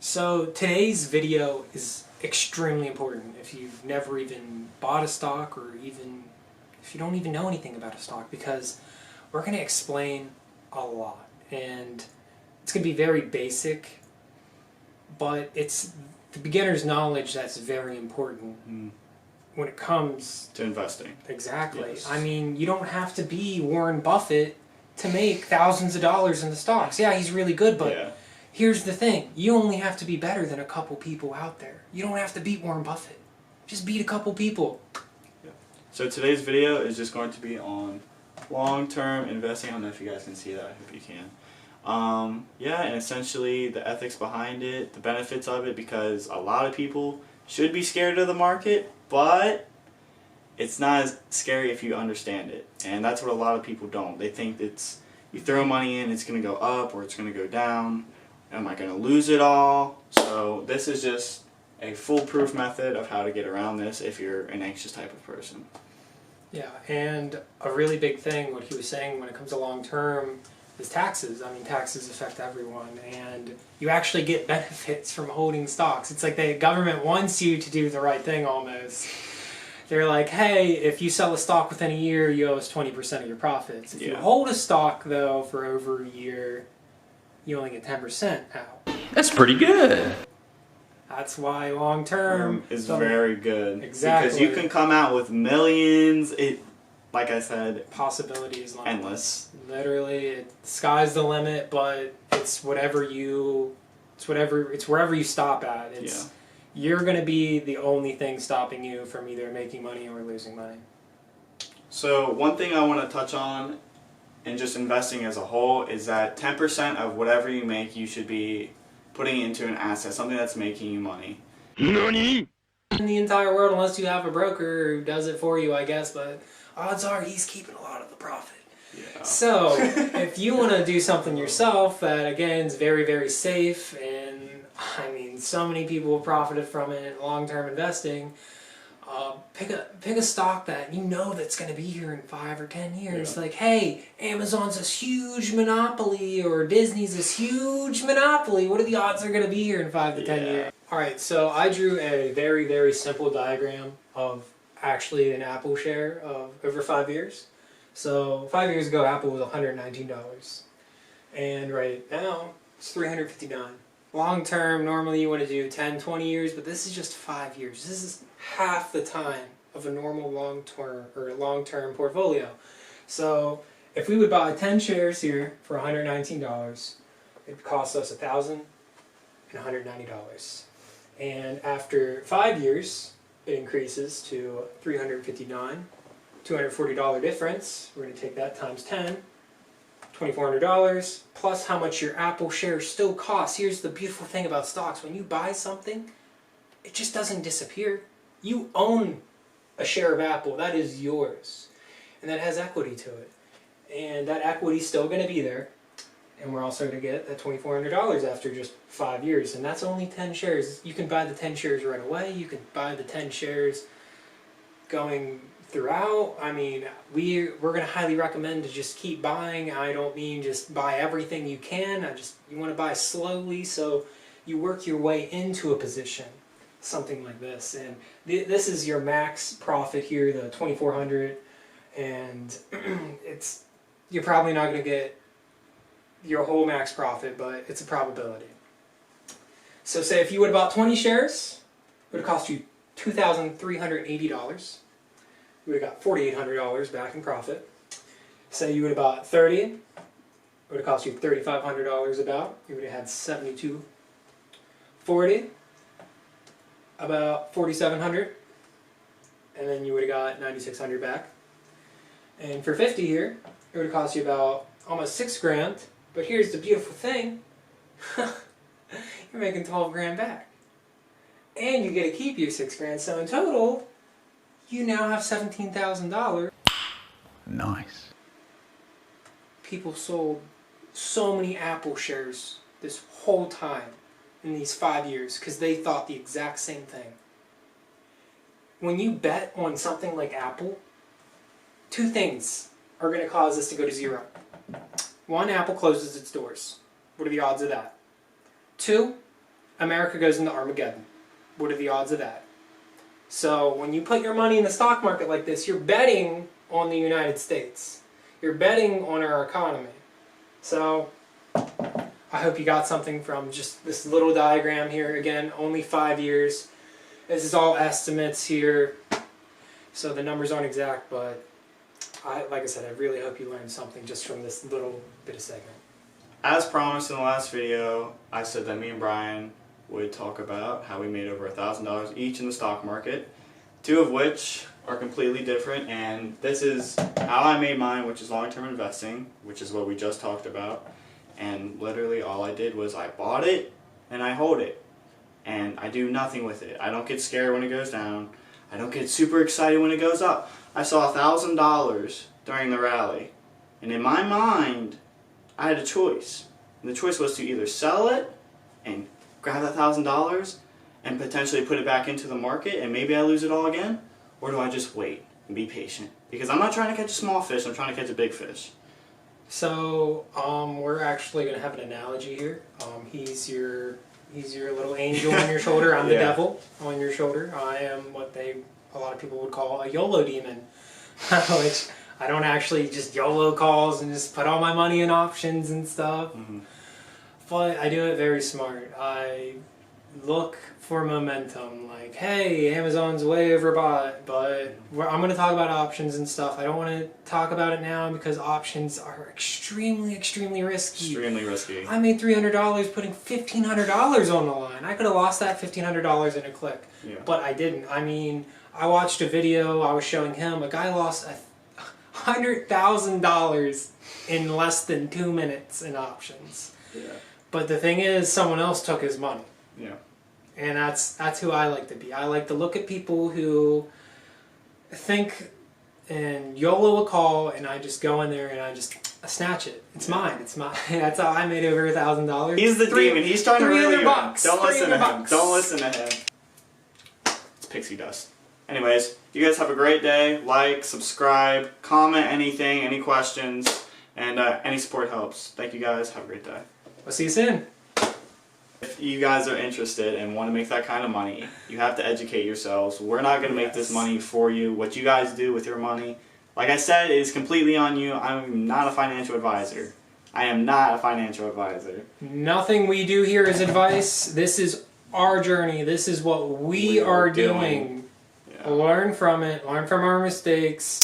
So today's video is extremely important if you've never even bought a stock or even if you don't even know anything about a stock, because we're going to explain a lot and it's going to be very basic, but it's the beginner's knowledge that's very important when it comes to investing. Exactly. Yes. I mean, you don't have to be Warren Buffett to make thousands of dollars in the stocks. Yeah, he's really good, but here's the thing. You only have to be better than a couple people out there. You don't have to beat Warren Buffett. Just beat a couple people. So today's video is just going to be on long-term investing. I don't know if you guys can see that. I hope you can. And essentially the ethics behind it, the benefits of it, because a lot of people should be scared of the market, but it's not as scary if you understand it. And that's what a lot of people don't. They think it's, you throw money in, it's going to go up or it's going to go down. Am I going to lose it all? So this is just a foolproof method of how to get around this if you're an anxious type of person. Yeah, and a really big thing, what he was saying when it comes to long term, is taxes. I mean, taxes affect everyone, and you actually get benefits from holding stocks. It's like the government wants you to do the right thing almost. They're like, hey, if you sell a stock within a year, you owe us 20% of your profits. If you hold a stock, though, for over a year, you only get 10% out. That's pretty good. That's why long term is very good. Exactly. Because you can come out with millions. Like I said, possibilities endless. Literally, sky's the limit, but it's wherever you stop at. You're going to be the only thing stopping you from either making money or losing money. So one thing I want to touch on in just investing as a whole is that 10% of whatever you make, you should be putting it into an asset, something that's making you money. NANI? In the entire world, unless you have a broker who does it for you, I guess, but odds are he's keeping a lot of the profit. Yeah. So, if you want to do something yourself that, again, is very, very safe, and, I mean, so many people have profited from it in long-term investing, pick a stock that you know that's going to be here in 5 or 10 years. Like, hey, Amazon's this huge monopoly, or Disney's this huge monopoly. What are the odds they're going to be here in 5 to 10 years? Alright, so I drew a very, very simple diagram of actually an Apple share of over 5 years. So 5 years ago, Apple was $119. And right now, it's $359. Long term, normally you want to do 10, 20 years, but this is just 5 years. This is half the time of a normal long-term portfolio. So if we would buy 10 shares here for $119, it would cost us $1,090. And after 5 years, it increases to $359, $240 difference. We're going to take that times 10, $2,400, plus how much your Apple shares still cost. Here's the beautiful thing about stocks. When you buy something, it just doesn't disappear. You own a share of Apple. That is yours. And that has equity to it. And that equity is still going to be there. And we're also going to get that $2,400 after just 5 years. And that's only 10 shares. You can buy the 10 shares right away. You can buy the 10 shares going throughout. I mean, we're going to highly recommend to just keep buying. I don't mean just buy everything you can. You want to buy slowly so you work your way into a position. Something like this. And this is your max profit here, the $2,400. And you're probably not going to get your whole max profit, but it's a probability. So say if you would have bought 20 shares, it would have cost you $2,380. You would have got $4,800 back in profit. Say you would have bought 30, it would have cost you $3,500 about. You would have had $7,240, about $4,700, and then you would have got $9,600 back. And for 50 here, it would have cost you about almost $6,000. But here's the beautiful thing, you're making $12,000 back. And you get to keep your $6,000, so in total, you now have $17,000. Nice. People sold so many Apple shares this whole time in these 5 years because they thought the exact same thing. When you bet on something like Apple, two things are going to cause this to go to zero. One, Apple closes its doors. What are the odds of that? Two, America goes into Armageddon. What are the odds of that? So when you put your money in the stock market like this, you're betting on the United States. You're betting on our economy. So I hope you got something from just this little diagram here. Again, only 5 years. This is all estimates here. So the numbers aren't exact, but like I said, I really hope you learned something just from this little bit of segment. As promised in the last video, I said that me and Brian would talk about how we made over $1,000 each in the stock market, 2 of which are completely different, and this is how I made mine, which is long-term investing, which is what we just talked about. And literally all I did was I bought it and I hold it, and I do nothing with it. I don't get scared when it goes down. I don't get super excited when it goes up. I saw $1,000 during the rally, and in my mind I had a choice, and the choice was to either sell it and grab that $1,000 and potentially put it back into the market and maybe I lose it all again, or do I just wait and be patient? Because I'm not trying to catch a small fish, I'm trying to catch a big fish. So we're actually going to have an analogy here. He's your little angel on your shoulder. I'm the Yeah. devil on your shoulder. I am what a lot of people would call a YOLO demon, which I don't actually just YOLO calls and just put all my money in options and stuff. Mm-hmm. But I do it very smart. I look for momentum. Like, hey, Amazon's way overbought, but I'm going to talk about options and stuff. I don't want to talk about it now because options are extremely, extremely risky. Extremely risky. I made $300 putting $1,500 on the line. I could have lost that $1,500 in a click, Yeah. but I didn't. I mean, I watched a video. I was showing him a guy lost $100,000 in less than 2 minutes in options. Yeah. But the thing is, someone else took his money. Yeah. And that's who I like to be. I like to look at people who think and YOLO a call, and I just go in there and I just snatch it. It's mine. It's mine. That's how I made over $1,000. He's the demon. He's trying to reel you in. $300. Don't listen to him. $300. Don't listen to him. It's pixie dust. Anyways, you guys have a great day. Like, subscribe, comment anything, any questions, and any support helps. Thank you guys. Have a great day. We'll see you soon. If you guys are interested and want to make that kind of money, you have to educate yourselves. We're not going to make this money for you. What you guys do with your money, like I said, is completely on you. I'm not a financial advisor. I am not a financial advisor. Nothing we do here is advice. This is our journey. This is what we are doing. Yeah. Learn from it. Learn from our mistakes.